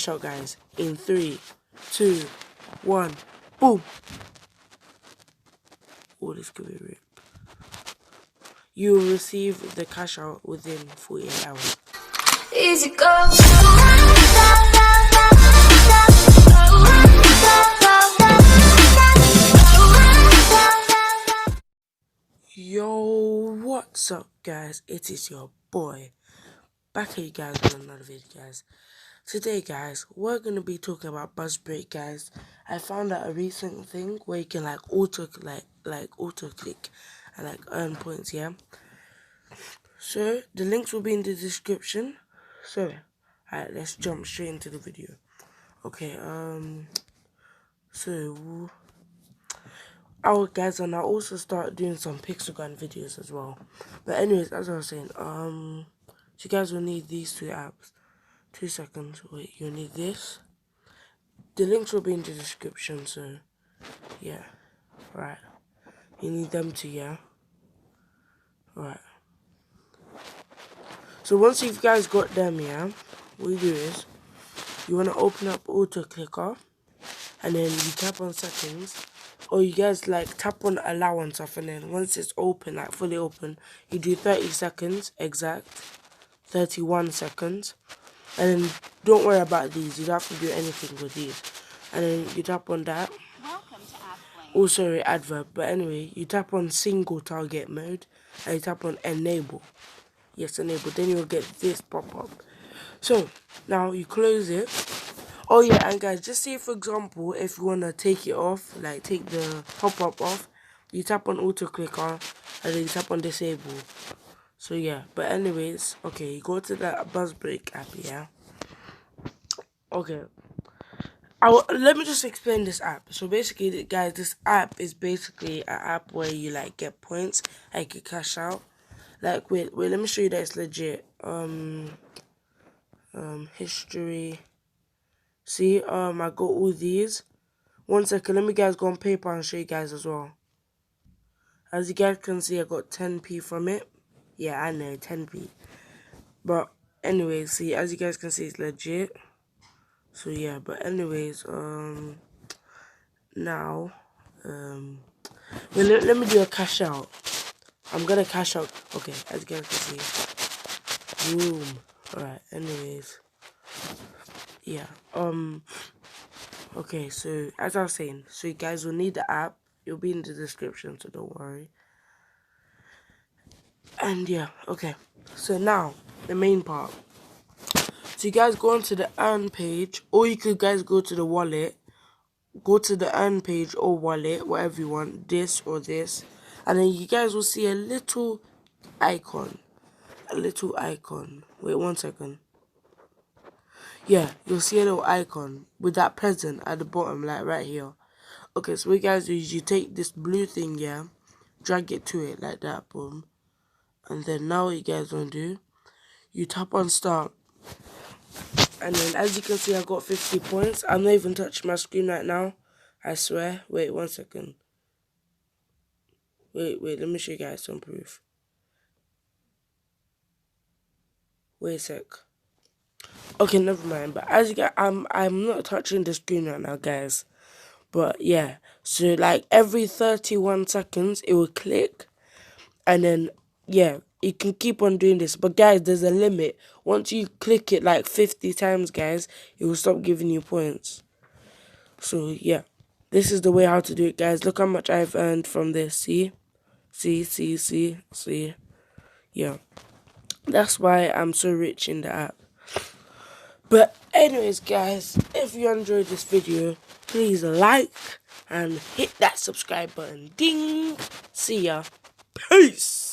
cash out, guys. In 3, 2, 1, boom. Oh, this could be rip. You will receive the cash out within 48 hours. Easy go. Yo, what's up, guys? It is your boy back at you guys with another video, guys. Today, guys, we're gonna be talking about buzz break, guys. I found out a recent thing where you can auto click and earn points, yeah. So the links will be in the description. So alright, let's jump straight into the video. Okay, so our guys, and I'll also start doing some pixel videos as well. But anyways, as I was saying, so you guys will need these two apps. 2 seconds. Wait, you'll need this. The links will be in the description. So yeah, right. You need them too, yeah. Right. So once you guys got them, yeah, what you do is you want to open up auto clicker, and then you tap on settings, or you guys tap on allow and stuff, and then once it's open, fully open, you do 30 seconds exact, 31 seconds, and then don't worry about these, you don't have to do anything with these, and then you tap on that. Oh, sorry, adverb, but anyway, you tap on single target mode, and you tap on enable. Yes, enable, then you'll get this pop-up. So now you close it. Oh yeah, and guys, just say for example, if you want to take it off, take the pop-up off, you tap on auto clicker and then you tap on disable. So yeah, but anyways, okay, you go to that buzz break app, yeah. Okay, let me just explain this app. So basically, guys, this app is basically an app where you get points, you can cash out. Wait, let me show you that it's legit. History. See, I got all these. 1 second, let me guys go on PayPal and show you guys as well. As you guys can see, I got 10p from it. Yeah, I know, 10p. But anyways, see, as you guys can see, it's legit. So yeah, but anyways, now, let me do a cash out. I'm gonna cash out. Okay, as you guys can see. Boom. Alright, anyways. Yeah, okay, so as I was saying, so you guys will need the app. It'll be in the description, so don't worry. And yeah, okay, so now the main part. So you guys go onto the earn page, or you could guys go to the wallet. Go to the earn page or wallet, whatever you want, this or this, and then you guys will see a little icon. Wait 1 second. Yeah, you'll see a little icon with that present at the bottom, right here. Okay, so what you guys do is you take this blue thing, yeah, drag it to it like that, boom. And then now what you guys want to do, you tap on start. And then as you can see, I got 50 points. I'm not even touching my screen right now, I swear. Wait 1 second. Wait, let me show you guys some proof. Wait a sec. Okay, never mind. But as you guys, I'm not touching the screen right now, guys. But yeah, so every 31 seconds it will click, and then yeah, you can keep on doing this. But guys, there's a limit. Once you click it 50 times, guys, it will stop giving you points. So yeah, this is the way how to do it, guys. Look how much I've earned from this. See. Yeah, that's why I'm so rich in the app. But anyways, guys, if you enjoyed this video, please like and hit that subscribe button. Ding! See ya. Peace!